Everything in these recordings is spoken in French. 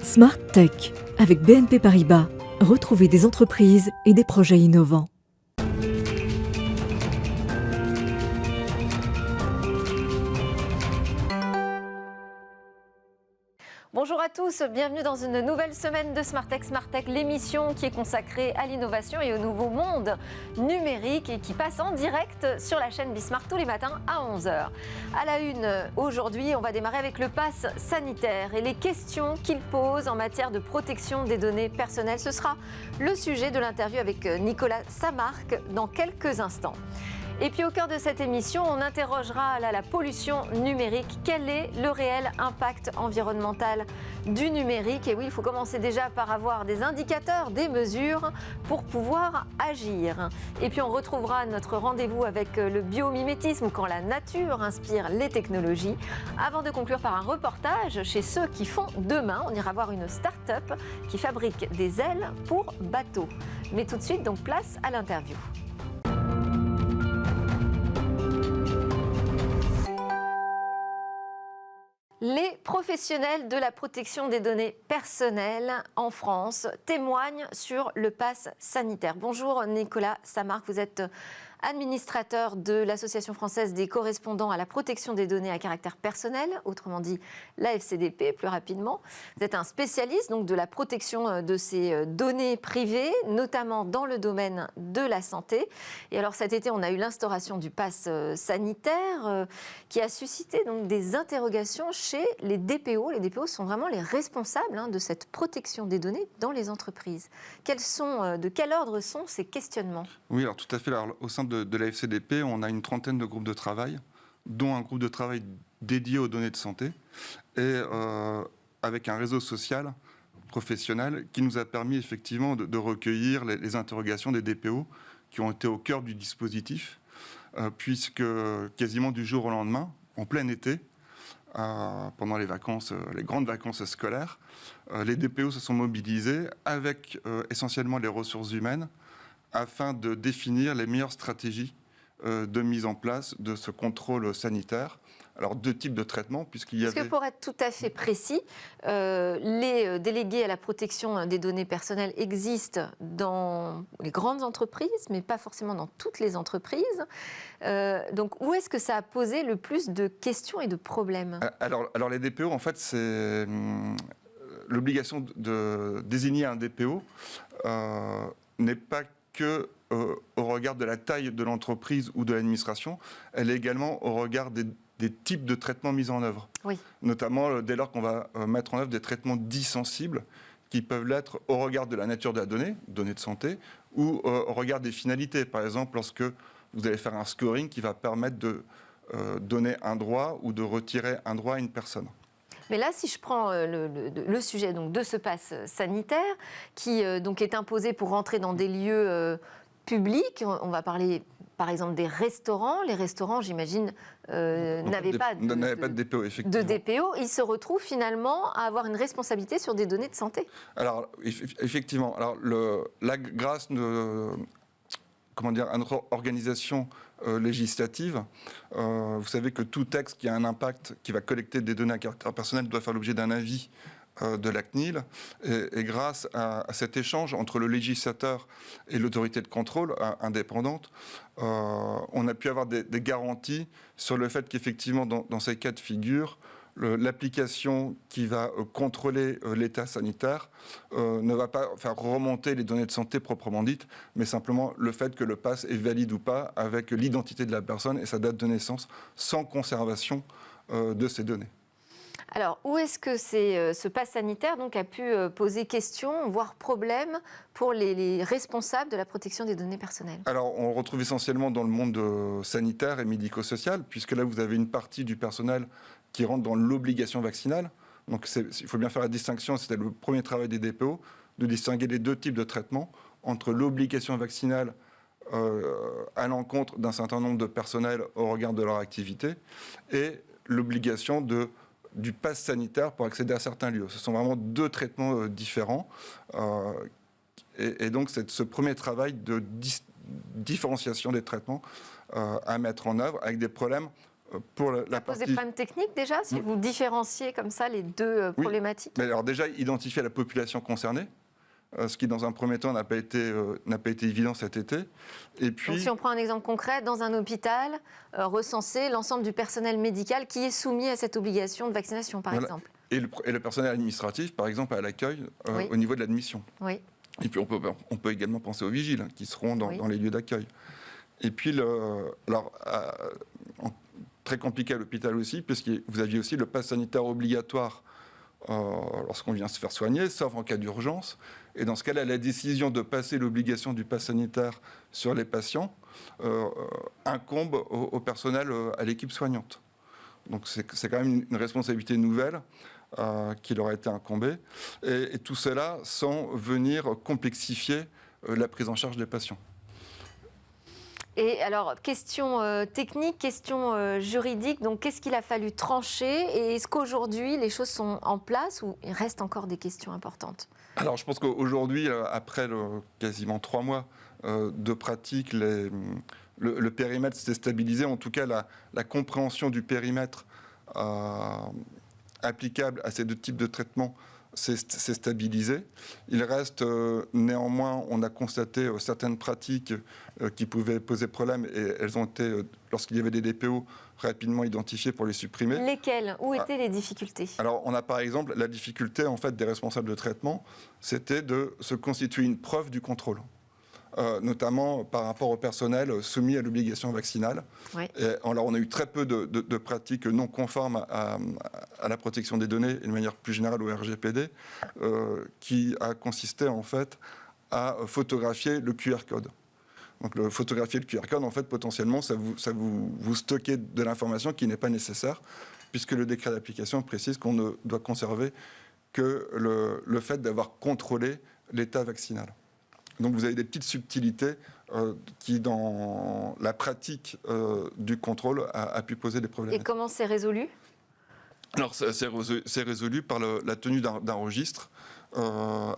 Smart Tech avec BNP Paribas. Retrouvez des entreprises et des projets innovants. Bonjour à tous, bienvenue dans une nouvelle semaine de Smart Tech, l'émission qui est consacrée à l'innovation et au nouveau monde numérique et qui passe en direct sur la chaîne Bismart tous les matins à 11h. À la une, aujourd'hui, on va démarrer avec le pass sanitaire et les questions qu'il pose en matière de protection des données personnelles. Ce sera le sujet de l'interview avec Nicolas Samarc dans quelques instants. Et puis au cœur de cette émission, on interrogera la pollution numérique. Quel est le réel impact environnemental du numérique? Et oui, il faut commencer déjà par avoir des indicateurs, des mesures pour pouvoir agir. Et puis on retrouvera notre rendez-vous avec le biomimétisme ou quand la nature inspire les technologies. Avant de conclure par un reportage chez ceux qui font demain, on ira voir une start-up qui fabrique des ailes pour bateaux. Mais tout de suite, donc place à l'interview. Les professionnels de la protection des données personnelles en France témoignent sur le pass sanitaire. Bonjour Nicolas Samarc, vous êtes administrateur de l'Association française des correspondants à la protection des données à caractère personnel, autrement dit l'AFCDP plus rapidement. Vous êtes un spécialiste donc, de la protection de ces données privées, notamment dans le domaine de la santé. Et alors cet été, on a eu l'instauration du pass sanitaire qui a suscité donc, des interrogations chez les DPO. Les DPO sont vraiment les responsables de cette protection des données dans les entreprises. De quel ordre sont ces questionnements? Oui, alors tout à fait. Alors, au sein de la FCDP, on a une trentaine de groupes de travail, dont un groupe de travail dédié aux données de santé, et avec un réseau social professionnel qui nous a permis effectivement de recueillir les interrogations des DPO qui ont été au cœur du dispositif, puisque quasiment du jour au lendemain, en plein été, pendant les vacances, les grandes vacances scolaires, les DPO se sont mobilisés avec essentiellement les ressources humaines afin de définir les meilleures stratégies de mise en place de ce contrôle sanitaire. Alors, deux types de traitements, puisqu'il y avait... Parce que pour être tout à fait précis, les délégués à la protection des données personnelles existent dans les grandes entreprises, mais pas forcément dans toutes les entreprises. Donc, où est-ce que ça a posé le plus de questions et de problèmes? Alors les DPO, en fait, c'est l'obligation de désigner un DPO n'est pas que au regard de la taille de l'entreprise ou de l'administration, elle est également au regard des types de traitements mis en œuvre. Oui. Notamment dès lors qu'on va mettre en œuvre des traitements dits sensibles, qui peuvent l'être au regard de la nature de la donnée, données de santé, ou au regard des finalités. Par exemple, lorsque vous allez faire un scoring qui va permettre de donner un droit ou de retirer un droit à une personne. Mais là, si je prends le sujet donc, de ce pass sanitaire, qui donc est imposé pour rentrer dans des lieux publics, on va parler par exemple des restaurants. Les restaurants, j'imagine, n'avaient pas de DPO, effectivement. De DPO. Ils se retrouvent finalement à avoir une responsabilité sur des données de santé. Alors, effectivement, alors, grâce à notre organisation législative, vous savez que tout texte qui a un impact, qui va collecter des données à caractère personnel, doit faire l'objet d'un avis de la CNIL. Et grâce à cet échange entre le législateur et l'autorité de contrôle indépendante, on a pu avoir des garanties sur le fait qu'effectivement, dans ces cas de figure, l'application qui va contrôler l'état sanitaire ne va pas faire remonter les données de santé proprement dites, mais simplement le fait que le pass est valide ou pas avec l'identité de la personne et sa date de naissance sans conservation de ces données. Alors, où est-ce que ce pass sanitaire donc, a pu poser question, voire problème, pour les responsables de la protection des données personnelles? Alors, on le retrouve essentiellement dans le monde sanitaire et médico-social, puisque là, vous avez une partie du personnel qui rentre dans l'obligation vaccinale. Donc, il faut bien faire la distinction, c'était le premier travail des DPO, de distinguer les deux types de traitements entre l'obligation vaccinale à l'encontre d'un certain nombre de personnels au regard de leur activité et l'obligation du pass sanitaire pour accéder à certains lieux. Ce sont vraiment deux traitements différents. Et donc, c'est ce premier travail de différenciation des traitements à mettre en œuvre avec des problèmes Pour la Ça pose des partie... problèmes techniques déjà, si Oui. vous différenciez comme ça les deux Oui. problématiques? Mais alors déjà, identifier la population concernée, ce qui dans un premier temps n'a pas été évident cet été. Et puis, Donc si on prend un exemple concret, dans un hôpital, recenser l'ensemble du personnel médical qui est soumis à cette obligation de vaccination, par Voilà. exemple. et le personnel administratif, par exemple, à l'accueil, Oui. au niveau de l'admission. Oui. Et puis on peut également penser aux vigiles qui seront Oui. dans les lieux d'accueil. Et puis, très compliqué à l'hôpital aussi, puisque vous aviez aussi le pass sanitaire obligatoire lorsqu'on vient se faire soigner, sauf en cas d'urgence. Et dans ce cas-là, la décision de passer l'obligation du pass sanitaire sur les patients incombe au personnel, à l'équipe soignante. Donc c'est quand même une responsabilité nouvelle qui leur a été incombée. Et tout cela sans venir complexifier la prise en charge des patients. Et alors, question technique, question juridique, donc qu'est-ce qu'il a fallu trancher et est-ce qu'aujourd'hui les choses sont en place ou il reste encore des questions importantes? Alors je pense qu'aujourd'hui, après quasiment 3 mois de pratique, le périmètre s'est stabilisé. En tout cas, la compréhension du périmètre applicable à ces deux types de traitements s'est stabilisée. Il reste néanmoins, on a constaté certaines pratiques qui pouvaient poser problème et elles ont été, lorsqu'il y avait des DPO, rapidement identifiées pour les supprimer. Lesquelles? Où étaient les difficultés? Alors, on a par exemple la difficulté en fait des responsables de traitement, c'était de se constituer une preuve du contrôle. Notamment par rapport au personnel soumis à l'obligation vaccinale. Oui. Et alors, on a eu très peu de pratiques non conformes à la protection des données et de manière plus générale au RGPD, qui a consisté en fait à photographier le QR code. Donc, photographier le QR code, en fait, potentiellement, ça vous stockez de l'information qui n'est pas nécessaire, puisque le décret d'application précise qu'on ne doit conserver que le fait d'avoir contrôlé l'état vaccinal. Donc vous avez des petites subtilités qui, dans la pratique du contrôle, a pu poser des problèmes. Et comment c'est résolu? Alors c'est résolu par la tenue d'un registre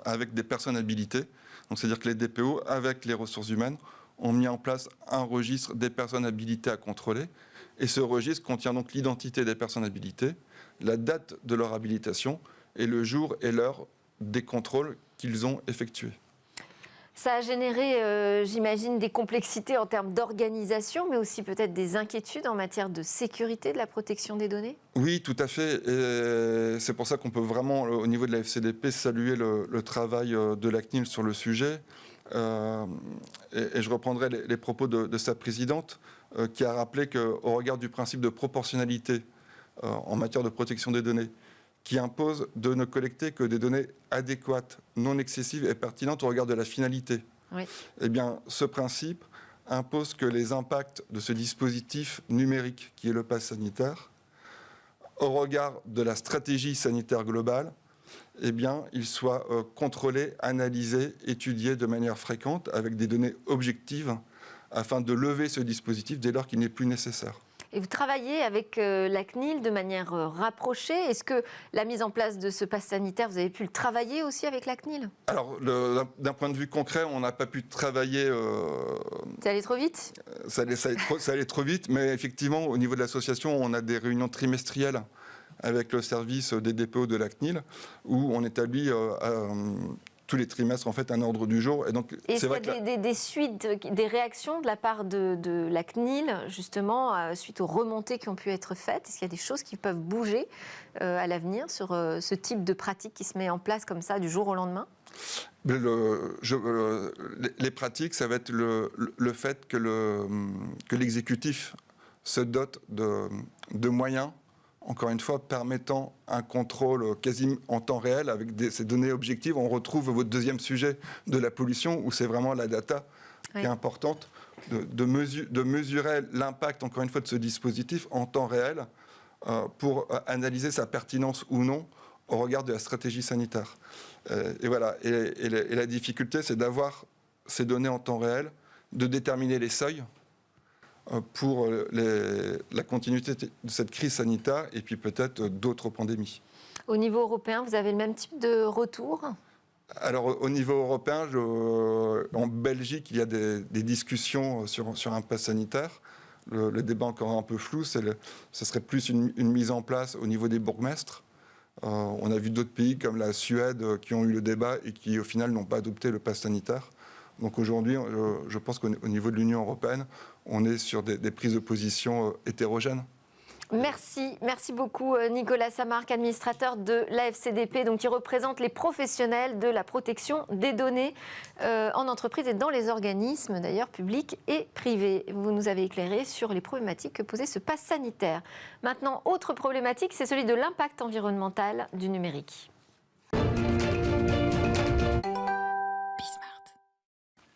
avec des personnes habilitées. Donc c'est-à-dire que les DPO, avec les ressources humaines, ont mis en place un registre des personnes habilitées à contrôler. Et ce registre contient donc l'identité des personnes habilitées, la date de leur habilitation et le jour et l'heure des contrôles qu'ils ont effectués. Ça a généré, j'imagine, des complexités en termes d'organisation, mais aussi peut-être des inquiétudes en matière de sécurité de la protection des données? Oui, tout à fait. Et c'est pour ça qu'on peut vraiment, au niveau de la FCDP, saluer le travail de la CNIL sur le sujet. Et je reprendrai les propos de sa présidente, qui a rappelé qu'au regard du principe de proportionnalité en matière de protection des données, qui impose de ne collecter que des données adéquates, non excessives et pertinentes au regard de la finalité. Oui. Eh bien, ce principe impose que les impacts de ce dispositif numérique, qui est le pass sanitaire, au regard de la stratégie sanitaire globale, eh bien, ils soient contrôlés, analysés, étudiés de manière fréquente avec des données objectives afin de lever ce dispositif dès lors qu'il n'est plus nécessaire. Et vous travaillez avec la CNIL de manière rapprochée. Est-ce que la mise en place de ce pass sanitaire, vous avez pu le travailler aussi avec la CNIL? Alors, d'un point de vue concret, on n'a pas pu travailler... C'est allé trop vite? Ça allait trop vite, mais effectivement, au niveau de l'association, on a des réunions trimestrielles avec le service des DPO de la CNIL, où on établit tous les trimestres en fait un ordre du jour. Et donc, est-ce qu'il y a des suites, des réactions de la part de la CNIL, justement, suite aux remontées qui ont pu être faites? Est-ce qu'il y a des choses qui peuvent bouger à l'avenir sur ce type de pratique qui se met en place comme ça du jour au lendemain? Les pratiques, ça va être le fait que l'exécutif se dote de moyens, encore une fois, permettant un contrôle quasi en temps réel avec ces données objectives. On retrouve votre deuxième sujet de la pollution, où c'est vraiment la data qui est importante, de mesurer l'impact, encore une fois, de ce dispositif en temps réel pour analyser sa pertinence ou non au regard de la stratégie sanitaire. Et voilà. Et la difficulté, c'est d'avoir ces données en temps réel, de déterminer les seuils pour la continuité de cette crise sanitaire et puis peut-être d'autres pandémies. Au niveau européen, vous avez le même type de retour? Alors au niveau européen, en Belgique, il y a des discussions sur un pass sanitaire. le débat encore un peu flou, ce serait plus une mise en place au niveau des bourgmestres. On a vu d'autres pays comme la Suède qui ont eu le débat et qui au final n'ont pas adopté le pass sanitaire. Donc aujourd'hui, je pense qu'au niveau de l'Union européenne, on est sur des prises de position hétérogènes. Merci beaucoup Nicolas Samarc, administrateur de l'AFCDP, donc qui représente les professionnels de la protection des données en entreprise et dans les organismes d'ailleurs publics et privés. Vous nous avez éclairé sur les problématiques que posait ce pass sanitaire. Maintenant, autre problématique, c'est celui de l'impact environnemental du numérique.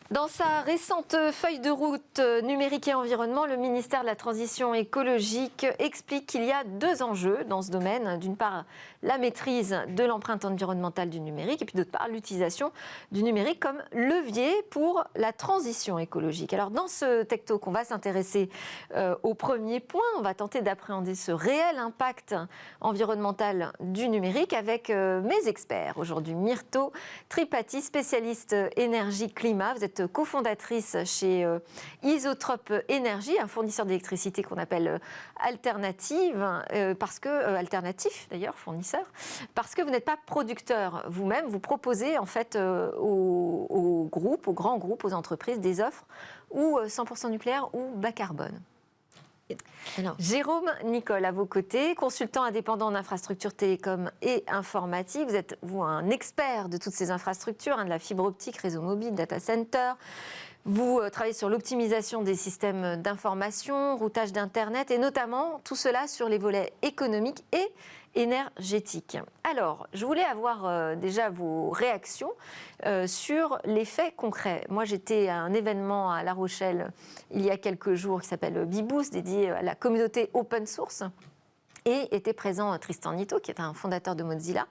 Dans sa récente feuille de route numérique et environnement, le ministère de la Transition écologique explique qu'il y a 2 enjeux dans ce domaine. D'une part, la maîtrise de l'empreinte environnementale du numérique et puis d'autre part, l'utilisation du numérique comme levier pour la transition écologique. Alors dans ce Tech Talk, on va s'intéresser au premier point. On va tenter d'appréhender ce réel impact environnemental du numérique avec mes experts. Aujourd'hui, Myrto Tripathi, spécialiste énergie-climat. Vous êtes cofondatrice chez Isotrope Énergie, un fournisseur d'électricité qu'on appelle alternatif d'ailleurs, fournisseur, parce que vous n'êtes pas producteur vous-même, vous proposez en fait aux grands groupes, aux entreprises des offres ou 100% nucléaire ou bas carbone. Alors, Jérôme Nicole, à vos côtés, consultant indépendant en infrastructures télécom et informatique. Vous êtes, un expert de toutes ces infrastructures, de la fibre optique, réseau mobile, data center. Vous travaillez sur l'optimisation des systèmes d'information, routage d'Internet et notamment tout cela sur les volets économiques et énergétiques. Alors, je voulais avoir déjà vos réactions sur les faits concrets. Moi, j'étais à un événement à La Rochelle il y a quelques jours qui s'appelle Beboost, dédié à la communauté open source. Et était présent Tristan Nitto, qui est un fondateur de Mozilla,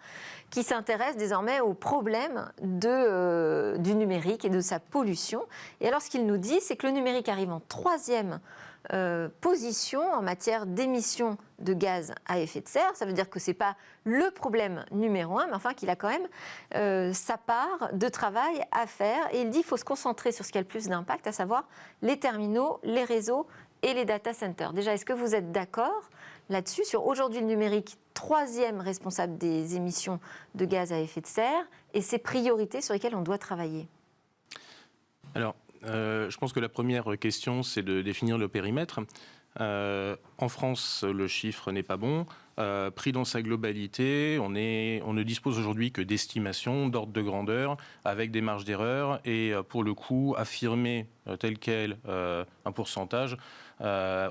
qui s'intéresse désormais aux problèmes du numérique et de sa pollution. Et alors, ce qu'il nous dit, c'est que le numérique arrive en 3e position en matière d'émissions de gaz à effet de serre. Ça veut dire que ce n'est pas le problème numéro 1, mais enfin qu'il a quand même sa part de travail à faire. Et il dit qu'il faut se concentrer sur ce qui a le plus d'impact, à savoir les terminaux, les réseaux et les data centers. Déjà, est-ce que vous êtes d'accord là-dessus, sur aujourd'hui le numérique, 3e responsable des émissions de gaz à effet de serre, et ces priorités sur lesquelles on doit travailler? Alors, je pense que la première question, c'est de définir le périmètre. En France, le chiffre n'est pas bon. Pris dans sa globalité, on ne dispose aujourd'hui que d'estimations d'ordre de grandeur avec des marges d'erreur et pour le coup, affirmer tel quel un pourcentage,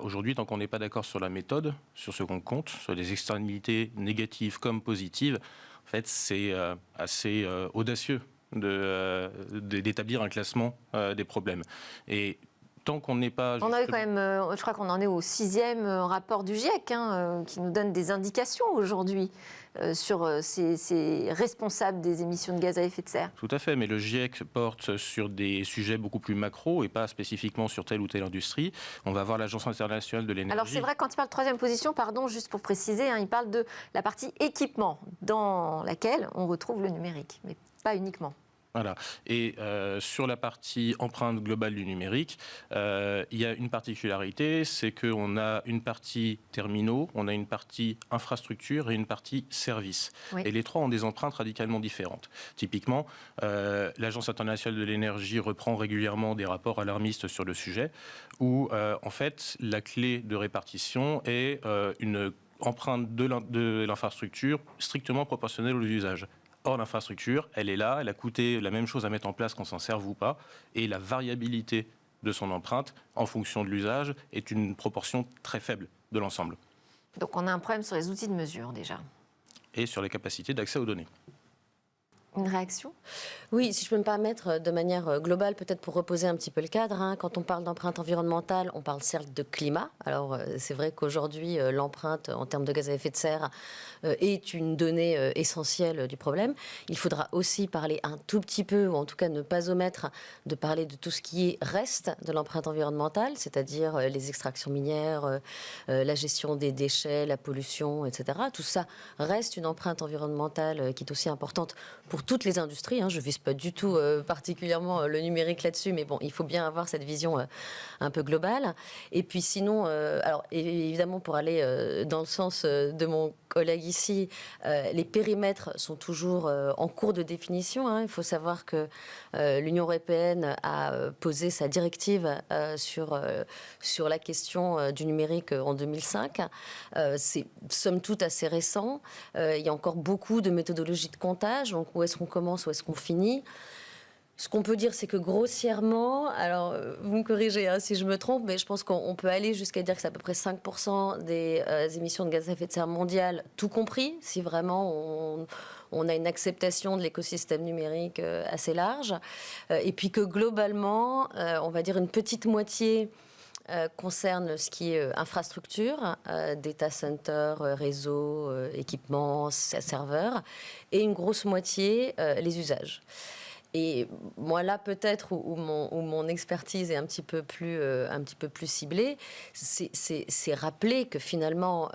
aujourd'hui, tant qu'on n'est pas d'accord sur la méthode, sur ce qu'on compte, sur les externalités négatives comme positives, en fait, c'est assez audacieux d'établir un classement des problèmes. Et tant qu'on n'est pas... On a quand même, je crois qu'on en est au 6e rapport du GIEC, qui nous donne des indications aujourd'hui sur ces responsables des émissions de gaz à effet de serre. Tout à fait, mais le GIEC porte sur des sujets beaucoup plus macro et pas spécifiquement sur telle ou telle industrie. On va voir l'Agence internationale de l'énergie. Alors c'est vrai, quand il parle de 3e position, pardon, juste pour préciser, il parle de la partie équipement dans laquelle on retrouve le numérique, mais pas uniquement. Voilà. Et sur la partie empreinte globale du numérique, il y a une particularité, c'est qu'on a une partie terminaux, on a une partie infrastructure et une partie service. Oui. Et les trois ont des empreintes radicalement différentes. Typiquement, l'Agence internationale de l'énergie reprend régulièrement des rapports alarmistes sur le sujet, où en fait la clé de répartition est une empreinte de l'infrastructure strictement proportionnelle aux usages. Or, l'infrastructure, elle est là, elle a coûté la même chose à mettre en place qu'on s'en serve ou pas, et la variabilité de son empreinte, en fonction de l'usage, est une proportion très faible de l'ensemble. Donc on a un problème sur les outils de mesure déjà. Et sur les capacités d'accès aux données. Une réaction ? Oui, si je peux me permettre, de manière globale, peut-être pour reposer un petit peu le cadre. Quand on parle d'empreinte environnementale, on parle certes de climat. Alors, c'est vrai qu'aujourd'hui, l'empreinte en termes de gaz à effet de serre est une donnée essentielle du problème. Il faudra aussi parler un tout petit peu, ou en tout cas ne pas omettre de parler de tout ce qui reste de l'empreinte environnementale, c'est-à-dire les extractions minières, la gestion des déchets, la pollution, etc. Tout ça reste une empreinte environnementale qui est aussi importante pour toutes les industries. Je ne vise pas du tout particulièrement le numérique là-dessus, mais bon, il faut bien avoir cette vision un peu globale. Et puis sinon, alors évidemment, pour aller dans le sens de mon collègue ici, les périmètres sont toujours en cours de définition. Il faut savoir que l'Union européenne a posé sa directive sur la question du numérique en 2005. C'est somme toute assez récent. Il y a encore beaucoup de méthodologies de comptage. Donc où est-ce qu'on commence, où est-ce qu'on finit? Ce qu'on peut dire, c'est que grossièrement, alors vous me corrigez si je me trompe, mais je pense qu'on peut aller jusqu'à dire que c'est à peu près 5% des émissions de gaz à effet de serre mondiales, tout compris, si vraiment on a une acceptation de l'écosystème numérique assez large. Et puis que globalement, on va dire une petite moitié concerne ce qui est infrastructure, data center, réseau, équipements, serveurs, et une grosse moitié les usages. Et moi, là, peut-être, où mon expertise est un petit peu plus ciblée, c'est rappeler que finalement,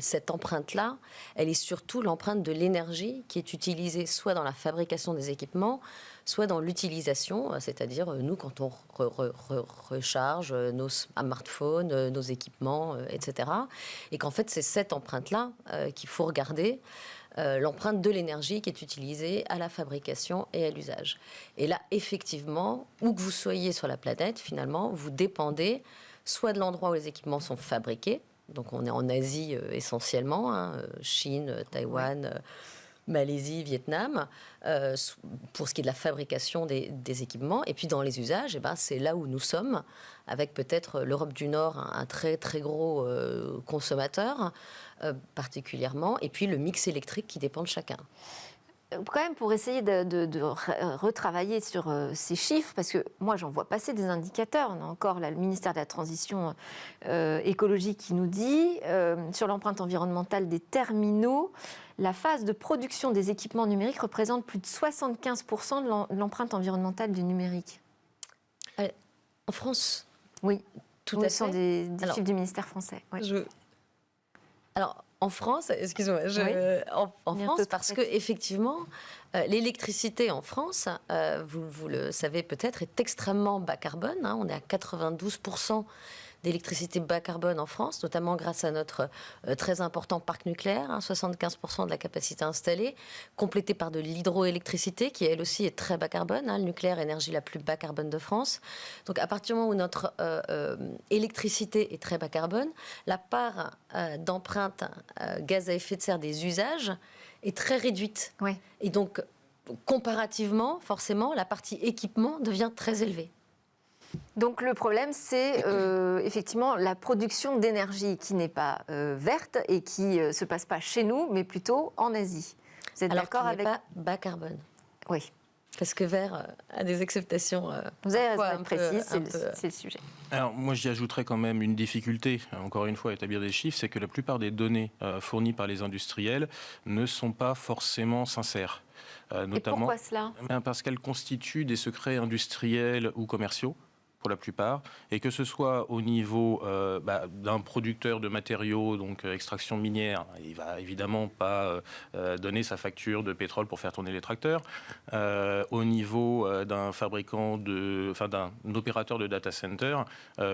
cette empreinte-là, elle est surtout l'empreinte de l'énergie qui est utilisée soit dans la fabrication des équipements, soit dans l'utilisation, c'est-à-dire nous, quand on recharge nos smartphones, nos équipements, etc. Et qu'en fait, c'est cette empreinte-là qu'il faut regarder. L'empreinte de l'énergie qui est utilisée à la fabrication et à l'usage. Et là, effectivement, où que vous soyez sur la planète, finalement, vous dépendez soit de l'endroit où les équipements sont fabriqués, donc on est en Asie essentiellement, Chine, Taïwan, Malaisie, Vietnam, pour ce qui est de la fabrication des équipements. Et puis dans les usages, c'est là où nous sommes, avec peut-être l'Europe du Nord, un très très gros consommateur, particulièrement, et puis le mix électrique qui dépend de chacun. Quand même, pour essayer de retravailler sur ces chiffres, parce que moi, j'en vois passer des indicateurs. On a encore là, le ministère de la Transition écologique qui nous dit, sur l'empreinte environnementale des terminaux, la phase de production des équipements numériques représente plus de 75% de l'empreinte environnementale du numérique. En France? Oui, tout à fait. Ce sont des chiffres du ministère français. Ouais. Alors, en France, excusez-moi, en France, parce que effectivement, l'électricité en France, vous le savez peut-être, est extrêmement bas carbone. On est à 92% d'électricité bas carbone en France, notamment grâce à notre très important parc nucléaire, 75% de la capacité installée, complété par de l'hydroélectricité, qui elle aussi est très bas carbone. Le nucléaire, énergie la plus bas carbone de France. Donc à partir du moment où notre électricité est très bas carbone, la part d'empreinte gaz à effet de serre des usages est très réduite. Oui. Et donc, comparativement, forcément, la partie équipement devient très élevée. Donc le problème, c'est effectivement la production d'énergie qui n'est pas verte et qui ne se passe pas chez nous, mais plutôt en Asie. Vous êtes d'accord avec... pas bas carbone. Oui. Parce que vert a des acceptations. Vous avez raison, précis, c'est le sujet. Alors moi j'y ajouterais quand même une difficulté, encore une fois, à établir des chiffres, c'est que la plupart des données fournies par les industriels ne sont pas forcément sincères. Notamment, et pourquoi cela ? Parce qu'elles constituent des secrets industriels ou commerciaux, pour la plupart, et que ce soit au niveau d'un producteur de matériaux, donc extraction minière, il va évidemment pas donner sa facture de pétrole pour faire tourner les tracteurs, au niveau d'un fabricant d'un opérateur de data center,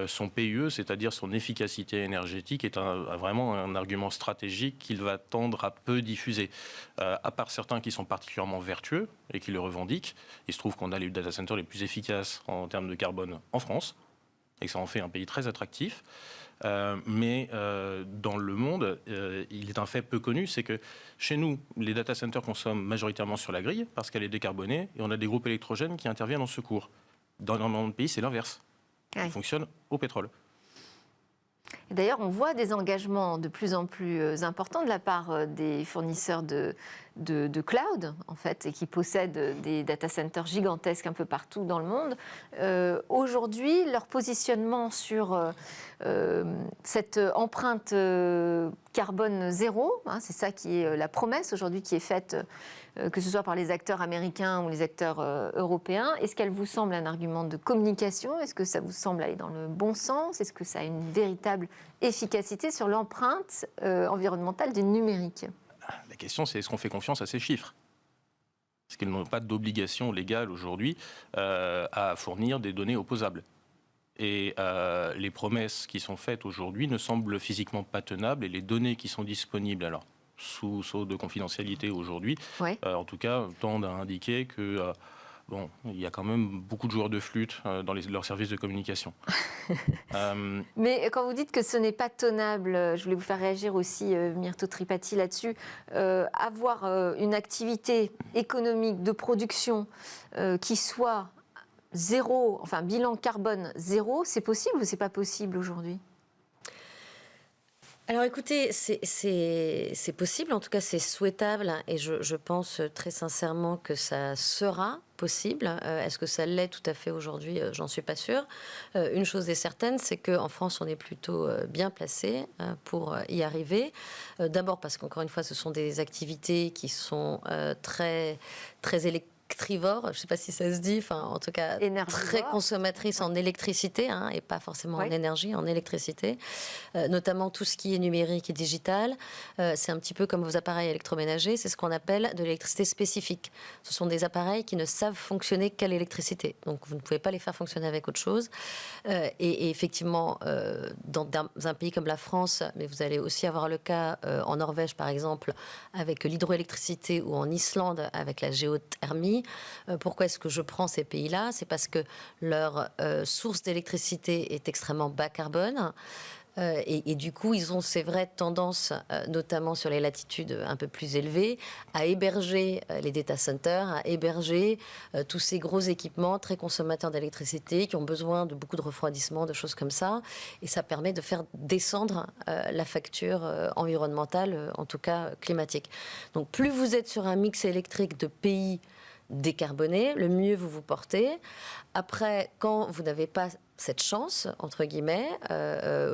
son PUE, c'est-à-dire son efficacité énergétique, est vraiment un argument stratégique qu'il va tendre à peu diffuser. À part certains qui sont particulièrement vertueux et qui le revendiquent, il se trouve qu'on a les data centers les plus efficaces en termes de carbone en France, et que ça en fait un pays très attractif. Mais dans le monde, il est un fait peu connu, c'est que chez nous, les data centers consomment majoritairement sur la grille, parce qu'elle est décarbonée, et on a des groupes électrogènes qui interviennent en secours. Dans notre pays, c'est l'inverse. Oui. Ils fonctionnent au pétrole. Et d'ailleurs, on voit des engagements de plus en plus importants de la part des fournisseurs de cloud, en fait, et qui possèdent des data centers gigantesques un peu partout dans le monde. Aujourd'hui, leur positionnement sur cette empreinte carbone zéro, c'est ça qui est la promesse aujourd'hui qui est faite, que ce soit par les acteurs américains ou les acteurs européens. Est-ce qu'elle vous semble un argument de communication ? Est-ce que ça vous semble aller dans le bon sens ? Est-ce que ça a une véritable efficacité sur l'empreinte environnementale du numérique ? La question, c'est est-ce qu'on fait confiance à ces chiffres ? Parce puisqu'elles n'ont pas d'obligation légale aujourd'hui à fournir des données opposables. Et les promesses qui sont faites aujourd'hui ne semblent physiquement pas tenables, et les données qui sont disponibles, alors sous sceau de confidentialité aujourd'hui, Ouais. en tout cas, tendent à indiquer que il y a quand même beaucoup de joueurs de flûte dans leurs services de communication. Mais quand vous dites que ce n'est pas tenable, je voulais vous faire réagir aussi, Myrto Tripati, là-dessus. Avoir une activité économique de production qui soit zéro, enfin bilan carbone zéro, c'est possible ou c'est pas possible aujourd'hui ? Alors écoutez, c'est possible, en tout cas c'est souhaitable, et je pense très sincèrement que ça sera possible. Est-ce que ça l'est tout à fait aujourd'hui ? J'en suis pas sûre. Une chose est certaine, c'est qu'en France on est plutôt bien placé pour y arriver. D'abord parce qu'encore une fois ce sont des activités qui sont très électriques. Je ne sais pas si ça se dit, enfin, en tout cas très consommatrice en électricité, et pas forcément en énergie, en électricité, notamment tout ce qui est numérique et digital. C'est un petit peu comme vos appareils électroménagers, c'est ce qu'on appelle de l'électricité spécifique. Ce sont des appareils qui ne savent fonctionner qu'à l'électricité, donc vous ne pouvez pas les faire fonctionner avec autre chose. Et effectivement, dans un pays comme la France, mais vous allez aussi avoir le cas en Norvège par exemple, avec l'hydroélectricité, ou en Islande avec la géothermie. Pourquoi est-ce que je prends ces pays-là ? C'est parce que leur source d'électricité est extrêmement bas carbone. Et du coup, ils ont ces vraies tendances, notamment sur les latitudes un peu plus élevées, à héberger les data centers, à héberger tous ces gros équipements très consommateurs d'électricité qui ont besoin de beaucoup de refroidissement, de choses comme ça. Et ça permet de faire descendre la facture environnementale, en tout cas climatique. Donc plus vous êtes sur un mix électrique de pays décarbonés, le mieux vous vous portez. Après, quand vous n'avez pas cette chance, entre guillemets,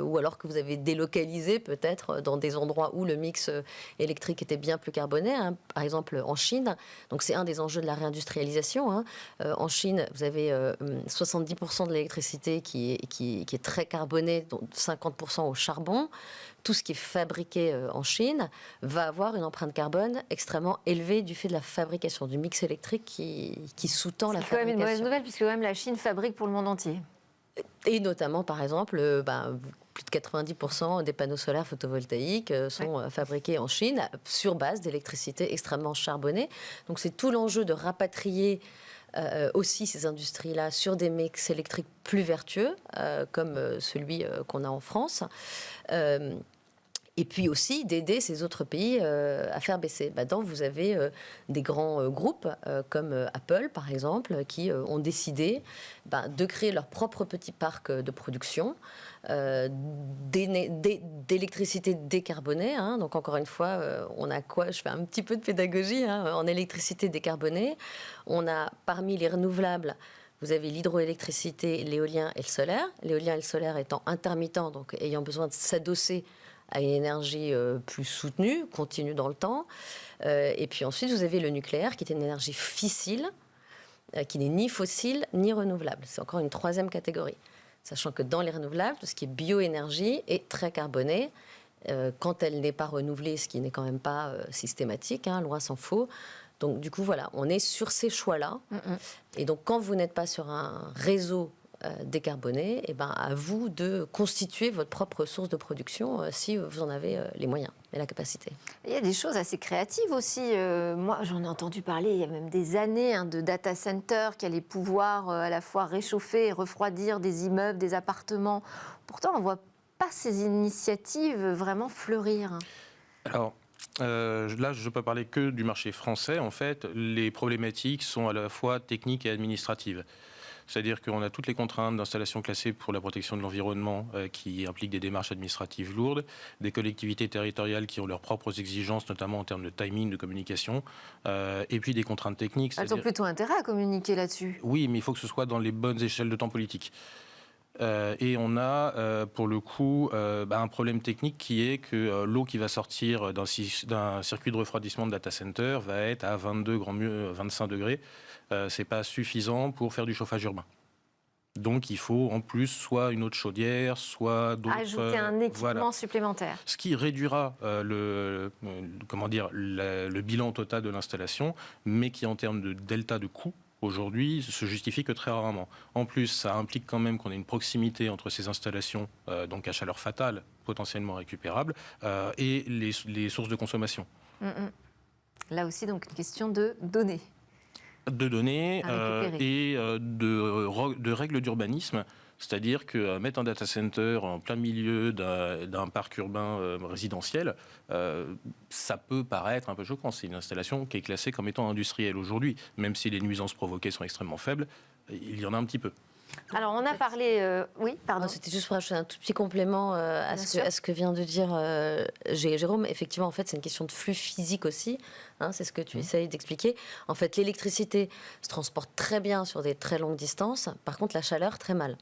ou alors que vous avez délocalisé peut-être dans des endroits où le mix électrique était bien plus carboné, par exemple en Chine. Donc c'est un des enjeux de la réindustrialisation. En Chine, vous avez 70% de l'électricité qui est très carbonée, dont 50% au charbon. Tout ce qui est fabriqué en Chine va avoir une empreinte carbone extrêmement élevée du fait de la fabrication, du mix électrique qui sous-tend la fabrication. C'est quand même une mauvaise nouvelle, puisque même la Chine fabrique pour le monde entier. Et notamment, par exemple, plus de 90% des panneaux solaires photovoltaïques sont fabriqués en Chine sur base d'électricité extrêmement charbonnée. Donc c'est tout l'enjeu de rapatrier aussi ces industries-là sur des mix électriques plus vertueux, comme celui qu'on a en France. Et puis aussi d'aider ces autres pays à faire baisser. Maintenant, vous avez des grands groupes comme Apple, par exemple, qui ont décidé de créer leur propre petit parc de production d'électricité décarbonée. Donc encore une fois, on a quoi ? Je fais un petit peu de pédagogie en électricité décarbonée. On a parmi les renouvelables, vous avez l'hydroélectricité, l'éolien et le solaire. L'éolien et le solaire étant intermittents, donc ayant besoin de s'adosser à une énergie plus soutenue, continue dans le temps. Et puis ensuite, vous avez le nucléaire, qui est une énergie fissile, qui n'est ni fossile ni renouvelable. C'est encore une troisième catégorie. Sachant que dans les renouvelables, tout ce qui est bioénergie est très carboné. Quand elle n'est pas renouvelée, ce qui n'est quand même pas systématique, loin s'en faut. Donc du coup, voilà, on est sur ces choix-là. Et donc, quand vous n'êtes pas sur un réseau décarboné, à vous de constituer votre propre source de production si vous en avez les moyens et la capacité. Il y a des choses assez créatives aussi. Moi, j'en ai entendu parler il y a même des années de data centers qui allaient pouvoir à la fois réchauffer et refroidir des immeubles, des appartements. Pourtant, on ne voit pas ces initiatives vraiment fleurir. Alors, là, je ne peux parler que du marché français. En fait, les problématiques sont à la fois techniques et administratives. C'est-à-dire qu'on a toutes les contraintes d'installation classée pour la protection de l'environnement qui impliquent des démarches administratives lourdes, des collectivités territoriales qui ont leurs propres exigences, notamment en termes de timing, de communication, et puis des contraintes techniques. Elles ont plutôt intérêt à communiquer là-dessus. Oui, mais il faut que ce soit dans les bonnes échelles de temps politique. Et on a, pour le coup, un problème technique qui est que l'eau qui va sortir d'un circuit de refroidissement de data center va être à 22, grand mieux 25 degrés. C'est pas suffisant pour faire du chauffage urbain. Donc il faut en plus soit une autre chaudière, soit d'autres... Ajouter un équipement voilà. supplémentaire. Ce qui réduira le bilan total de l'installation, mais qui en termes de delta de coût, aujourd'hui, se justifie que très rarement. En plus, ça implique quand même qu'on ait une proximité entre ces installations, donc à chaleur fatale, potentiellement récupérable, et les sources de consommation. Là aussi, donc, une question de données. De données À récupérer. et de règles d'urbanisme. C'est-à-dire que mettre un data center en plein milieu d'un parc urbain résidentiel, ça peut paraître un peu choquant. C'est une installation qui est classée comme étant industrielle aujourd'hui. Même si les nuisances provoquées sont extrêmement faibles, il y en a un petit peu. Alors, on a parlé... Oui, pardon. Non, c'était juste pour ajouter un tout petit complément à ce que vient de dire Jérôme. Effectivement, en fait, c'est une question de flux physique aussi. Hein, c'est ce que tu essayes d'expliquer. En fait, l'électricité se transporte très bien sur des très longues distances. Par contre, la chaleur, très mal.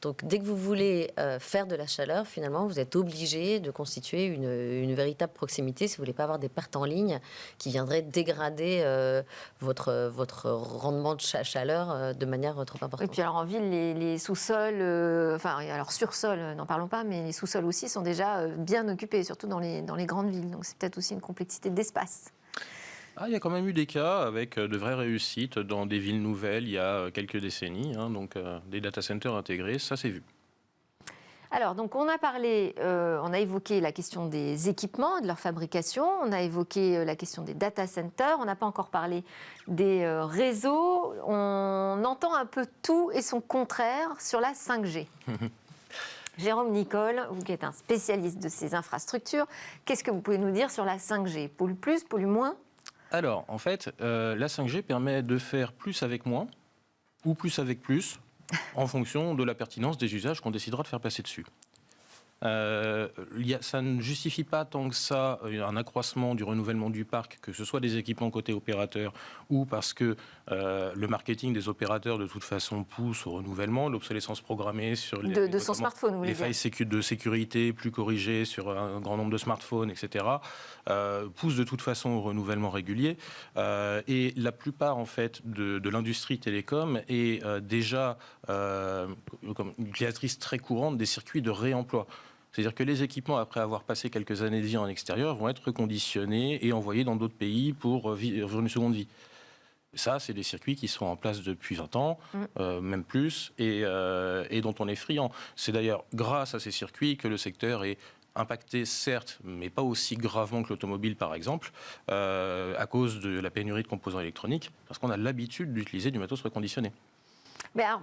Donc, dès que vous voulez faire de la chaleur, finalement, vous êtes obligé de constituer une véritable proximité si vous ne voulez pas avoir des pertes en ligne qui viendraient dégrader votre rendement de chaleur de manière trop importante. Et puis alors en ville, les sous-sols, alors sur-sol, n'en parlons pas, mais les sous-sols aussi sont déjà bien occupés, surtout dans les grandes villes. Donc c'est peut-être aussi une complexité d'espace. Il y a quand même eu des cas avec de vraies réussites dans des villes nouvelles il y a quelques décennies, donc des data centers intégrés, ça s'est vu. Alors, donc on a parlé, on a évoqué la question des équipements, de leur fabrication, on a évoqué la question des data centers, on n'a pas encore parlé des réseaux, on entend un peu tout et son contraire sur la 5G. Jérôme Nicole, vous qui êtes un spécialiste de ces infrastructures, qu'est-ce que vous pouvez nous dire sur la 5G? Pollue plus, pollue moins? Alors, en fait, la 5G permet de faire plus avec moins ou plus avec plus en fonction de la pertinence des usages qu'on décidera de faire passer dessus. Ça ne justifie pas tant que ça un accroissement du renouvellement du parc, que ce soit des équipements côté opérateur ou parce que le marketing des opérateurs de toute façon pousse au renouvellement, l'obsolescence programmée sur de son smartphone, vous voulez les dire. failles de sécurité plus corrigées sur un grand nombre de smartphones, etc. Pousse de toute façon au renouvellement régulier. Et la plupart en fait de l'industrie télécom est déjà comme une utilisatrice très courante des circuits de réemploi. C'est-à-dire que les équipements, après avoir passé quelques années de vie en extérieur, vont être reconditionnés et envoyés dans d'autres pays pour vivre une seconde vie. Ça, c'est des circuits qui sont en place depuis 20 ans, même plus, et dont on est friand. C'est d'ailleurs grâce à ces circuits que le secteur est impacté, certes, mais pas aussi gravement que l'automobile, par exemple, à cause de la pénurie de composants électroniques, parce qu'on a l'habitude d'utiliser du matos reconditionné. Mais alors,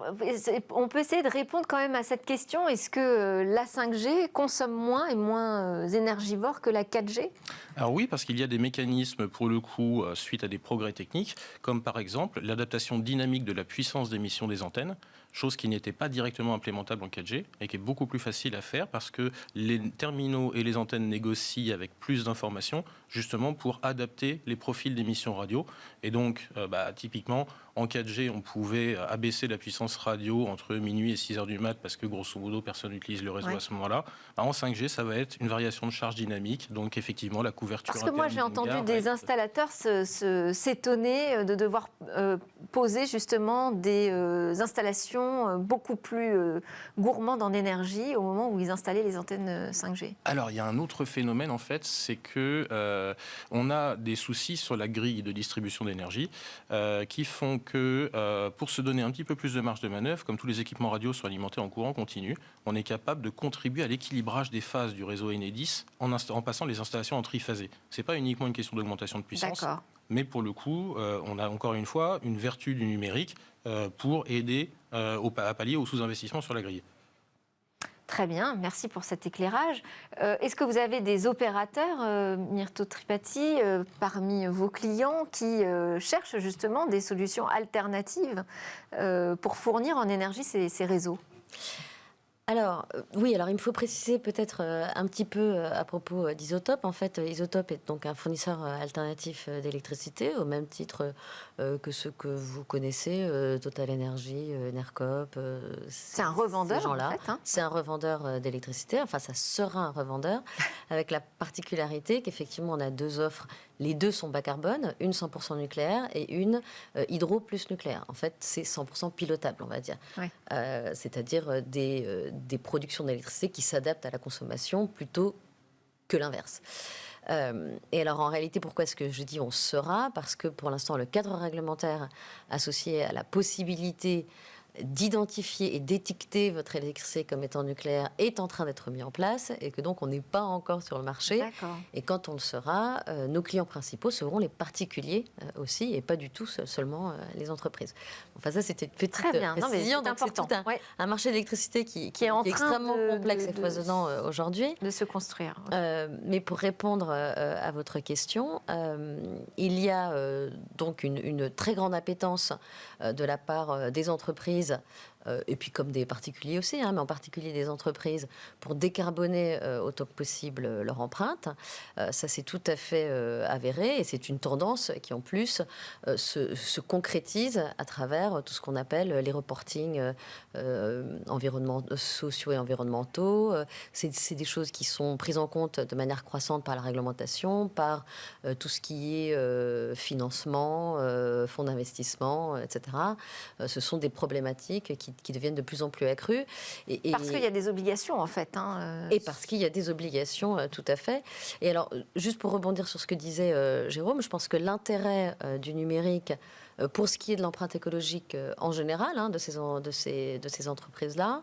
on peut essayer de répondre quand même à cette question. Est-ce que la 5G consomme moins et moins énergivore que la 4G? Alors oui, parce qu'il y a des mécanismes, pour le coup, suite à des progrès techniques, comme par exemple l'adaptation dynamique de la puissance d'émission des antennes, chose qui n'était pas directement implémentable en 4G et qui est beaucoup plus facile à faire parce que les terminaux et les antennes négocient avec plus d'informations, justement pour adapter les profils d'émissions radio. Et donc, typiquement, en 4G, on pouvait abaisser la puissance radio entre minuit et 6 heures du mat parce que, grosso modo, personne n'utilise le réseau à ce moment-là. En 5G, ça va être une variation de charge dynamique, donc effectivement, la couverture. Parce que moi, j'ai entendu des installateurs s'étonner de devoir poser justement des installations beaucoup plus gourmandes en énergie au moment où ils installaient les antennes 5G. Alors, il y a un autre phénomène, en fait, c'est que on a des soucis sur la grille de distribution d'énergie qui font que, pour se donner un petit peu plus de marge de manœuvre, comme tous les équipements radio sont alimentés en courant continu, on est capable de contribuer à l'équilibrage des phases du réseau Enedis en passant les installations en triphasé. Ce n'est pas uniquement une question d'augmentation de puissance, mais pour le coup, on a encore une fois une vertu du numérique pour aider à pallier au sous-investissement sur la grille. Très bien, merci pour cet éclairage. Est-ce que vous avez des opérateurs, Myrto Tripati, parmi vos clients qui cherchent justement des solutions alternatives pour fournir en énergie ces réseaux ? Alors, oui, alors il me faut préciser peut-être un petit peu à propos d'Isotope. En fait, Isotope est donc un fournisseur alternatif d'électricité, au même titre que ceux que vous connaissez, Total Energy, Nercop. C'est un revendeur, ces gens-là. En fait, hein. C'est un revendeur d'électricité, enfin ça sera un revendeur, avec la particularité qu'effectivement on a deux offres Les deux sont bas carbone, une 100% nucléaire et une hydro plus nucléaire. En fait, c'est 100% pilotable, on va dire. Ouais. C'est-à-dire des productions d'électricité qui s'adaptent à la consommation plutôt que l'inverse. Et alors, en réalité, pourquoi est-ce que je dis on sera ? Parce que pour l'instant, le cadre réglementaire associé à la possibilité d'identifier et d'étiqueter votre électricité comme étant nucléaire est en train d'être mis en place et que donc on n'est pas encore sur le marché. D'accord. Et quand on le sera, nos clients principaux seront les particuliers aussi et pas du tout seulement les entreprises. Enfin, ça, c'était une petite Très bien. Non, mais précision. c'est Donc, c'est important. tout un marché d'électricité qui est en est train extrêmement de- complexe de- et foisonnant aujourd'hui. De se construire. Mais pour répondre à votre question, il y a donc une très grande appétence de la part des entreprises, et puis comme des particuliers aussi, mais en particulier des entreprises, pour décarboner autant que possible leur empreinte. Ça, c'est tout à fait avéré, et c'est une tendance qui, en plus, se concrétise à travers tout ce qu'on appelle les reportings sociaux et environnementaux. C'est des choses qui sont prises en compte de manière croissante par la réglementation, par tout ce qui est financement, fonds d'investissement, etc. Ce sont des problématiques qui deviennent de plus en plus accrues. Parce qu'il y a des obligations, en fait. Et parce qu'il y a des obligations, tout à fait. Et alors, juste pour rebondir sur ce que disait Jérôme, je pense que l'intérêt du numérique, pour ce qui est de l'empreinte écologique en général, de ces entreprises-là,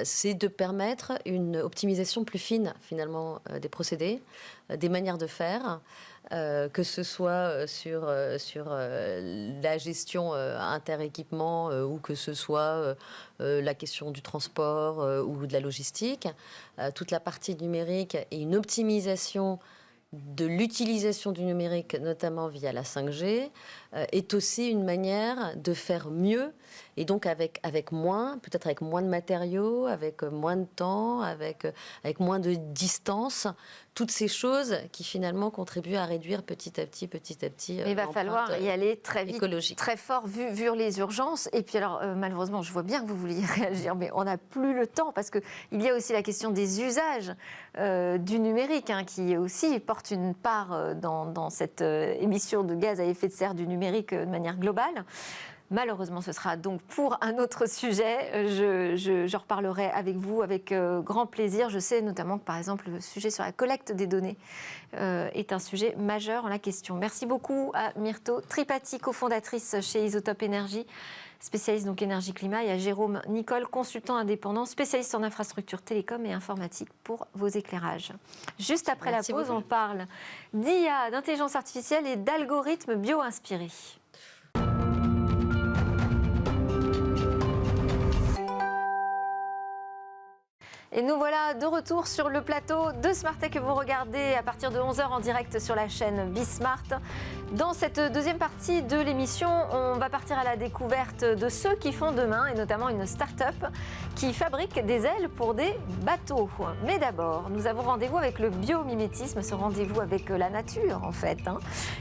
c'est de permettre une optimisation plus fine, finalement, des procédés, des manières de faire, que ce soit sur la gestion interéquipement ou que ce soit la question du transport ou de la logistique. Toute la partie numérique et une optimisation de l'utilisation du numérique, notamment via la 5G, est aussi une manière de faire mieux, et donc avec moins, peut-être avec moins de matériaux, avec moins de temps, avec moins de distance, toutes ces choses qui finalement contribuent à réduire petit à petit Mais il va falloir y aller très vite, écologique. très fort, vu les urgences. Et puis alors, malheureusement, je vois bien que vous vouliez réagir, mais on n'a plus le temps, parce qu'il y a aussi la question des usages du numérique, qui aussi porte une part dans cette émission de gaz à effet de serre du numérique de manière globale. Malheureusement, ce sera donc pour un autre sujet. Je reparlerai avec vous avec grand plaisir. Je sais notamment que, par exemple, le sujet sur la collecte des données est un sujet majeur en la question. Merci beaucoup à Myrto Tripathi, cofondatrice chez Isotope Énergie, spécialiste donc énergie-climat, et à Jérôme Nicole, consultant indépendant, spécialiste en infrastructures télécom et informatique, pour vos éclairages. Juste après Merci la pause, beaucoup. on parle d'IA, d'intelligence artificielle et d'algorithmes bio-inspirés. Et nous voilà de retour sur le plateau de Smartech que vous regardez à partir de 11h en direct sur la chaîne Bismart. Dans cette deuxième partie de l'émission, on va partir à la découverte de ceux qui font demain, et notamment une start-up qui fabrique des ailes pour des bateaux. Mais d'abord, nous avons rendez-vous avec le biomimétisme, ce rendez-vous avec la nature en fait.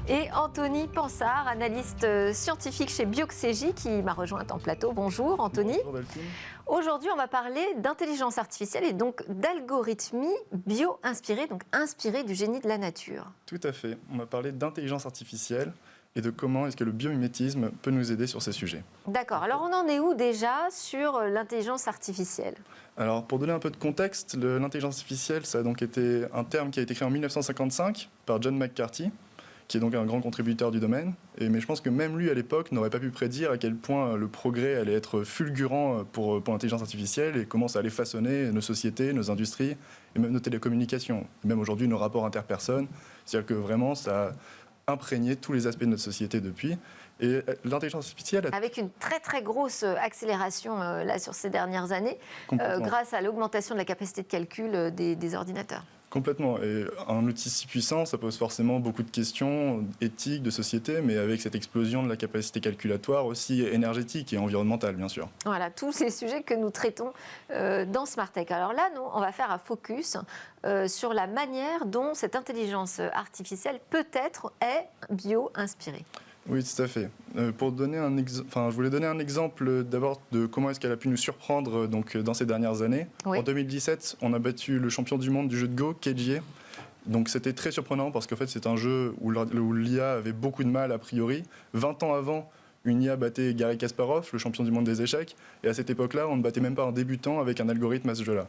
Et Anthony Pansard, analyste scientifique chez Bioxégie, qui m'a rejoint en plateau. Bonjour Anthony. Bonjour Delphine. Aujourd'hui, on va parler d'intelligence artificielle et donc d'algorithmie bio-inspirée, donc inspirée du génie de la nature. Tout à fait. On va parler d'intelligence artificielle et de comment est-ce que le biomimétisme peut nous aider sur ces sujets. D'accord. Alors, on en est où déjà sur l'intelligence artificielle ? Alors, pour donner un peu de contexte, l'intelligence artificielle, ça a donc été un terme qui a été créé en 1955 par John McCarthy, qui est donc un grand contributeur du domaine. Mais je pense que même lui, à l'époque, n'aurait pas pu prédire à quel point le progrès allait être fulgurant pour l'intelligence artificielle et comment ça allait façonner nos sociétés, nos industries et même nos télécommunications. Et même aujourd'hui, nos rapports interpersonnes. C'est-à-dire que vraiment, ça a imprégné tous les aspects de notre société depuis. Et l'intelligence artificielle... Avec une très très grosse accélération là, sur ces dernières années, Complètement. grâce à l'augmentation de la capacité de calcul des ordinateurs. Complètement. Et un outil si puissant, ça pose forcément beaucoup de questions éthiques, de société, mais avec cette explosion de la capacité calculatoire aussi énergétique et environnementale, bien sûr. Voilà, tous ces sujets que nous traitons dans Smartech. Alors là, nous, on va faire un focus sur la manière dont cette intelligence artificielle peut-être est bio-inspirée. Oui, tout à fait. Pour donner je voulais donner un exemple d'abord de comment est-ce qu'elle a pu nous surprendre dans ces dernières années. Oui. En 2017, on a battu le champion du monde du jeu de Go, Keiji, Donc c'était très surprenant parce qu'en fait c'est un jeu où l'IA avait beaucoup de mal a priori. 20 ans avant, une IA battait Garry Kasparov, le champion du monde des échecs, et à cette époque-là, on ne battait même pas un débutant avec un algorithme à ce jeu-là.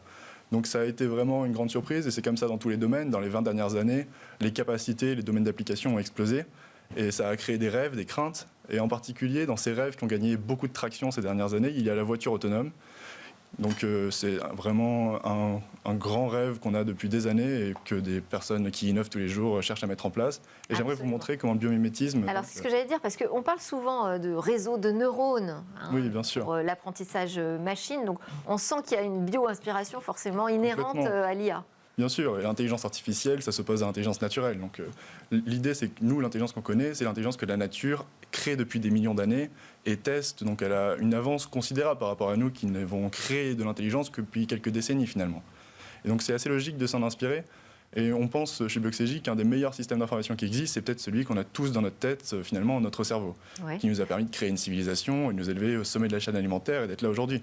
Donc ça a été vraiment une grande surprise, et c'est comme ça dans tous les domaines. Dans les 20 dernières années, les capacités, les domaines d'application ont explosé, et ça a créé des rêves, des craintes, et en particulier dans ces rêves qui ont gagné beaucoup de traction ces dernières années, il y a la voiture autonome. Donc c'est vraiment un grand rêve qu'on a depuis des années et que des personnes qui innovent tous les jours cherchent à mettre en place. Et j'aimerais vous montrer comment le biomimétisme... Alors c'est ce que j'allais dire, parce qu'on parle souvent de réseau de neurones oui, bien sûr. pour l'apprentissage machine. Donc on sent qu'il y a une bio-inspiration forcément inhérente à l'IA. Bien sûr, et l'intelligence artificielle, ça s'oppose à l'intelligence naturelle. Donc l'idée, c'est que nous, l'intelligence qu'on connaît, c'est l'intelligence que la nature crée depuis des millions d'années et teste. Donc elle a une avance considérable par rapport à nous qui n'avons créé de l'intelligence que depuis quelques décennies finalement. Et donc c'est assez logique de s'en inspirer. Et on pense chez Bioxégie qu'un des meilleurs systèmes d'information qui existe, c'est peut-être celui qu'on a tous dans notre tête, finalement, notre cerveau, qui nous a permis de créer une civilisation et de nous élever au sommet de la chaîne alimentaire et d'être là aujourd'hui.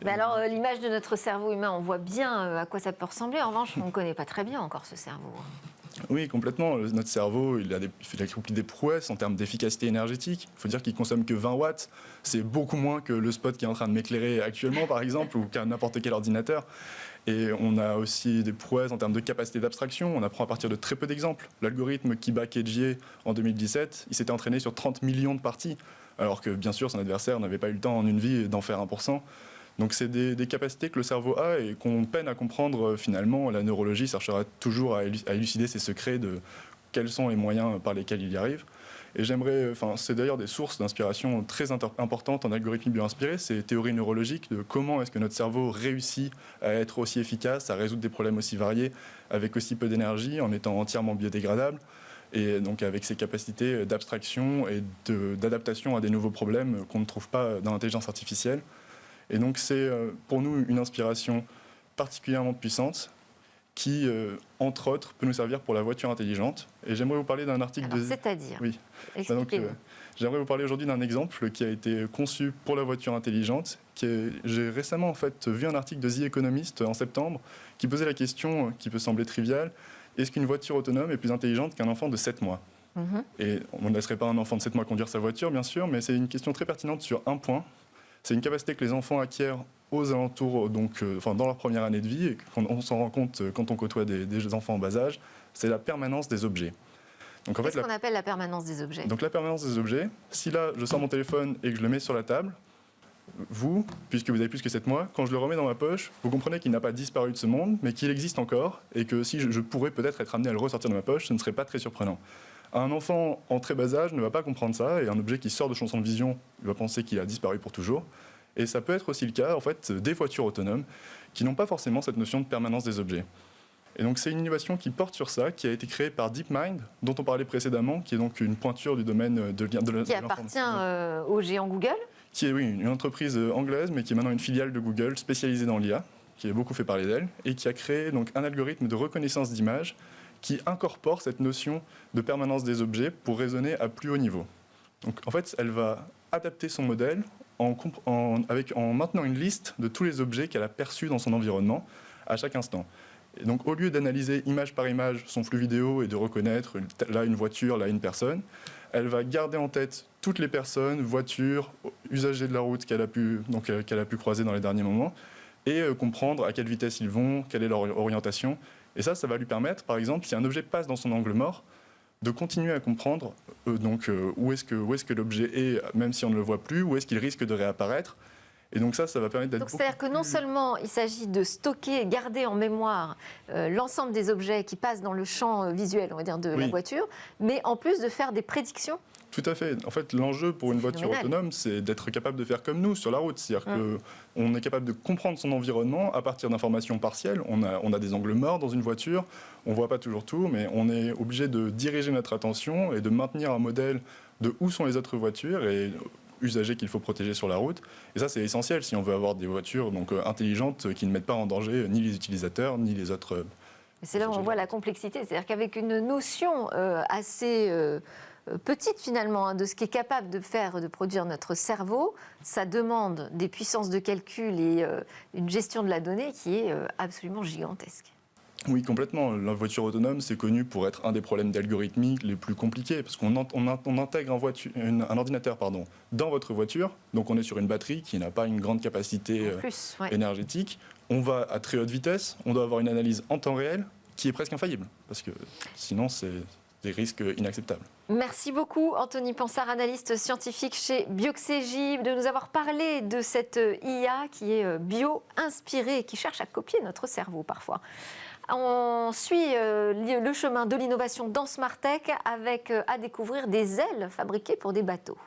Mais alors, l'image de notre cerveau humain, on voit bien à quoi ça peut ressembler. En revanche, on ne connaît pas très bien encore ce cerveau. Oui, complètement. Notre cerveau, il a accompli des prouesses en termes d'efficacité énergétique. Il faut dire qu'il ne consomme que 20 watts. C'est beaucoup moins que le spot qui est en train de m'éclairer actuellement, par exemple, ou qu'à n'importe quel ordinateur. Et on a aussi des prouesses en termes de capacité d'abstraction. On apprend à partir de très peu d'exemples. L'algorithme qui bat Kedgier en 2017, il s'était entraîné sur 30 millions de parties, alors que, bien sûr, son adversaire n'avait pas eu le temps en une vie d'en faire 1%. Donc c'est des capacités que le cerveau a et qu'on peine à comprendre finalement. La neurologie cherchera toujours à élucider ses secrets de quels sont les moyens par lesquels il y arrive. Et c'est d'ailleurs des sources d'inspiration très importantes en algorithmie bioinspirée, ces théories neurologiques de comment est-ce que notre cerveau réussit à être aussi efficace, à résoudre des problèmes aussi variés avec aussi peu d'énergie, en étant entièrement biodégradable. Et donc avec ces capacités d'abstraction et d'adaptation à des nouveaux problèmes qu'on ne trouve pas dans l'intelligence artificielle. Et donc c'est pour nous une inspiration particulièrement puissante qui, entre autres, peut nous servir pour la voiture intelligente. Et j'aimerais vous parler d'un article c'est-à-dire Oui. Expliquez-nous. J'aimerais vous parler aujourd'hui d'un exemple qui a été conçu pour la voiture intelligente. J'ai récemment en fait vu un article de The Economist en septembre qui posait la question, qui peut sembler triviale, est-ce qu'une voiture autonome est plus intelligente qu'un enfant de 7 mois Et on ne laisserait pas un enfant de 7 mois conduire sa voiture, bien sûr, mais c'est une question très pertinente sur un point. C'est une capacité que les enfants acquièrent aux alentours, dans leur première année de vie, et qu'on s'en rend compte quand on côtoie des enfants en bas âge, c'est la permanence des objets. Donc, Qu'est-ce qu'on appelle la permanence des objets ? Donc la permanence des objets, si là je sors mon téléphone et que je le mets sur la table, vous, puisque vous avez plus que 7 mois, quand je le remets dans ma poche, vous comprenez qu'il n'a pas disparu de ce monde, mais qu'il existe encore, et que si je pourrais peut-être être amené à le ressortir de ma poche, ce ne serait pas très surprenant. Un enfant en très bas âge ne va pas comprendre ça, et un objet qui sort de son champ de vision, il va penser qu'il a disparu pour toujours. Et ça peut être aussi le cas, en fait, des voitures autonomes qui n'ont pas forcément cette notion de permanence des objets. Et donc c'est une innovation qui porte sur ça, qui a été créée par DeepMind, dont on parlait précédemment, qui est donc une pointure du domaine de l'informatique. Qui appartient au géant Google ? Qui est, oui, une entreprise anglaise, mais qui est maintenant une filiale de Google spécialisée dans l'IA, qui a beaucoup fait parler d'elle, et qui a créé donc un algorithme de reconnaissance d'images qui incorpore cette notion de permanence des objets pour raisonner à plus haut niveau. Donc en fait, elle va adapter son modèle en maintenant une liste de tous les objets qu'elle a perçus dans son environnement à chaque instant. Et donc au lieu d'analyser image par image son flux vidéo et de reconnaître là une voiture, là une personne, elle va garder en tête toutes les personnes, voitures, usagers de la route qu'elle a pu croiser dans les derniers moments et comprendre à quelle vitesse ils vont, quelle est leur orientation. Et ça va lui permettre, par exemple, si un objet passe dans son angle mort, de continuer à comprendre où est-ce que l'objet est, même si on ne le voit plus, où est-ce qu'il risque de réapparaître. Et donc ça va permettre d'être... Donc c'est-à-dire que non seulement il s'agit de stocker, garder en mémoire l'ensemble des objets qui passent dans le champ visuel, on va dire, de la voiture, mais en plus de faire des prédictions. Tout à fait. En fait, l'enjeu pour une voiture autonome, c'est d'être capable de faire comme nous sur la route. C'est-à-dire qu'on est capable de comprendre son environnement à partir d'informations partielles. On a des angles morts dans une voiture, on ne voit pas toujours tout, mais on est obligé de diriger notre attention et de maintenir un modèle de où sont les autres voitures et usagers qu'il faut protéger sur la route. Et ça, c'est essentiel si on veut avoir des voitures intelligentes qui ne mettent pas en danger ni les utilisateurs, ni les autres... C'est là où on voit la complexité. C'est-à-dire qu'avec une notion assez... petite finalement de ce qui est capable de produire notre cerveau, ça demande des puissances de calcul et une gestion de la donnée qui est absolument gigantesque. Oui, complètement. La voiture autonome, c'est connu pour être un des problèmes d'algorithmique les plus compliqués, parce qu'on intègre un ordinateur dans votre voiture, donc on est sur une batterie qui n'a pas une grande capacité énergétique. On va à très haute vitesse, on doit avoir une analyse en temps réel qui est presque infaillible, parce que sinon c'est des risques inacceptables. Merci beaucoup Anthony Pansard, analyste scientifique chez Bioxégie, de nous avoir parlé de cette IA qui est bio-inspirée et qui cherche à copier notre cerveau parfois. On suit le chemin de l'innovation dans Smartech avec à découvrir des ailes fabriquées pour des bateaux.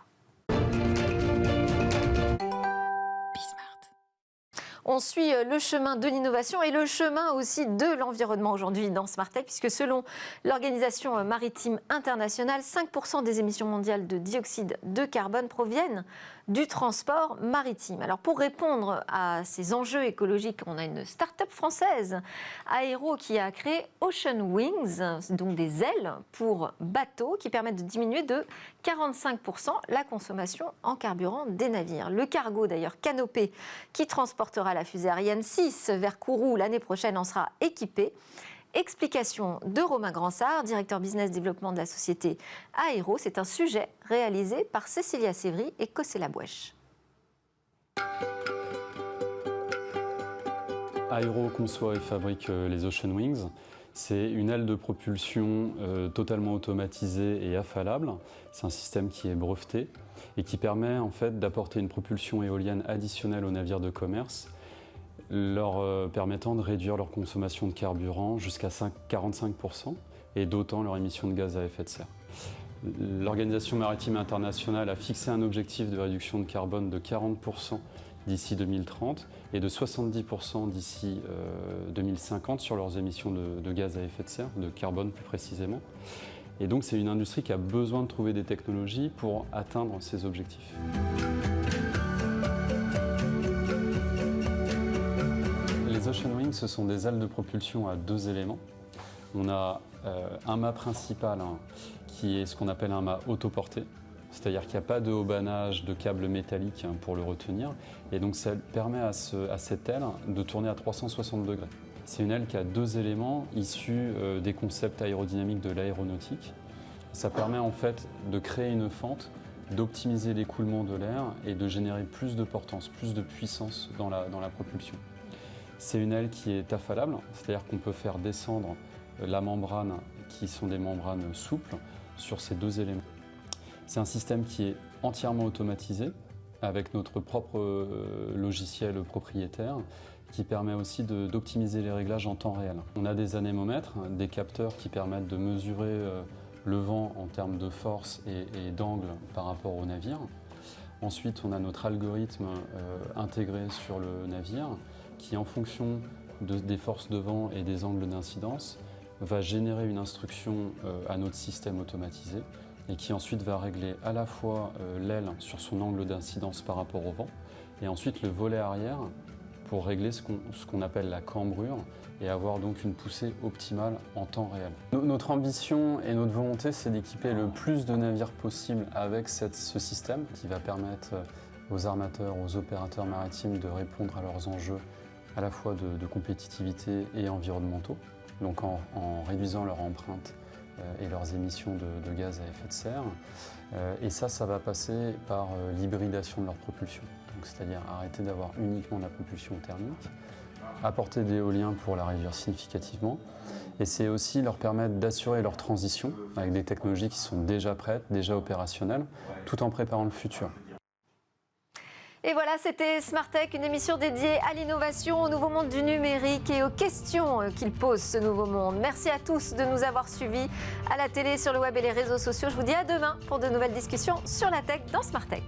On suit le chemin de l'innovation et le chemin aussi de l'environnement aujourd'hui dans Smartech, puisque selon l'Organisation maritime internationale, 5% des émissions mondiales de dioxyde de carbone proviennent du transport maritime. Alors pour répondre à ces enjeux écologiques, on a une start-up française, Aero, qui a créé Ocean Wings, donc des ailes pour bateaux qui permettent de diminuer de 45% la consommation en carburant des navires. Le cargo d'ailleurs Canopé, qui transportera la fusée Ariane 6 vers Kourou l'année prochaine, en sera équipé. Explication de Romain Gransart, directeur business développement de la société Aero. C'est un sujet réalisé par Cécilia Sévry et Cossé Labouèche. Aero conçoit et fabrique les Ocean Wings. C'est une aile de propulsion totalement automatisée et affalable. C'est un système qui est breveté et qui permet en fait d'apporter une propulsion éolienne additionnelle aux navires de commerce, leur permettant de réduire leur consommation de carburant jusqu'à 45% et d'autant leur émission de gaz à effet de serre. L'Organisation maritime internationale a fixé un objectif de réduction de carbone de 40% d'ici 2030 et de 70% d'ici 2050 sur leurs émissions de gaz à effet de serre, de carbone plus précisément. Et donc c'est une industrie qui a besoin de trouver des technologies pour atteindre ces objectifs. Les Ocean Wings, ce sont des ailes de propulsion à 2 éléments. On a un mât principal qui est ce qu'on appelle un mât autoporté, c'est-à-dire qu'il n'y a pas de haubanage de câbles métalliques pour le retenir, et donc ça permet à cette aile de tourner à 360 degrés. C'est une aile qui a 2 éléments issus des concepts aérodynamiques de l'aéronautique. Ça permet en fait de créer une fente, d'optimiser l'écoulement de l'air et de générer plus de portance, plus de puissance dans la propulsion. C'est une aile qui est affalable, c'est-à-dire qu'on peut faire descendre la membrane, qui sont des membranes souples, sur ces 2 éléments. C'est un système qui est entièrement automatisé, avec notre propre logiciel propriétaire, qui permet aussi d'optimiser les réglages en temps réel. On a des anémomètres, des capteurs qui permettent de mesurer le vent en termes de force et d'angle par rapport au navire. Ensuite, on a notre algorithme intégré sur le navire, qui en fonction des forces de vent et des angles d'incidence va générer une instruction à notre système automatisé et qui ensuite va régler à la fois l'aile sur son angle d'incidence par rapport au vent et ensuite le volet arrière pour régler ce qu'on appelle la cambrure et avoir donc une poussée optimale en temps réel. Notre ambition et notre volonté, c'est d'équiper le plus de navires possible avec ce système qui va permettre aux armateurs, aux opérateurs maritimes de répondre à leurs enjeux à la fois de compétitivité et environnementaux, donc en réduisant leur empreinte et leurs émissions de gaz à effet de serre. Et ça va passer par l'hybridation de leur propulsion, c'est-à-dire arrêter d'avoir uniquement de la propulsion thermique, apporter de l'éolien pour la réduire significativement, et c'est aussi leur permettre d'assurer leur transition avec des technologies qui sont déjà prêtes, déjà opérationnelles, tout en préparant le futur. Et voilà, c'était Smartech, une émission dédiée à l'innovation, au nouveau monde du numérique et aux questions qu'il pose, ce nouveau monde. Merci à tous de nous avoir suivis à la télé, sur le web et les réseaux sociaux. Je vous dis à demain pour de nouvelles discussions sur la tech dans Smartech.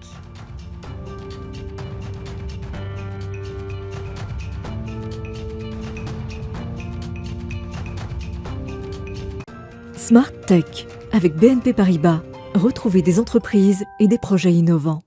Smart Tech avec BNP Paribas. Retrouvez des entreprises et des projets innovants.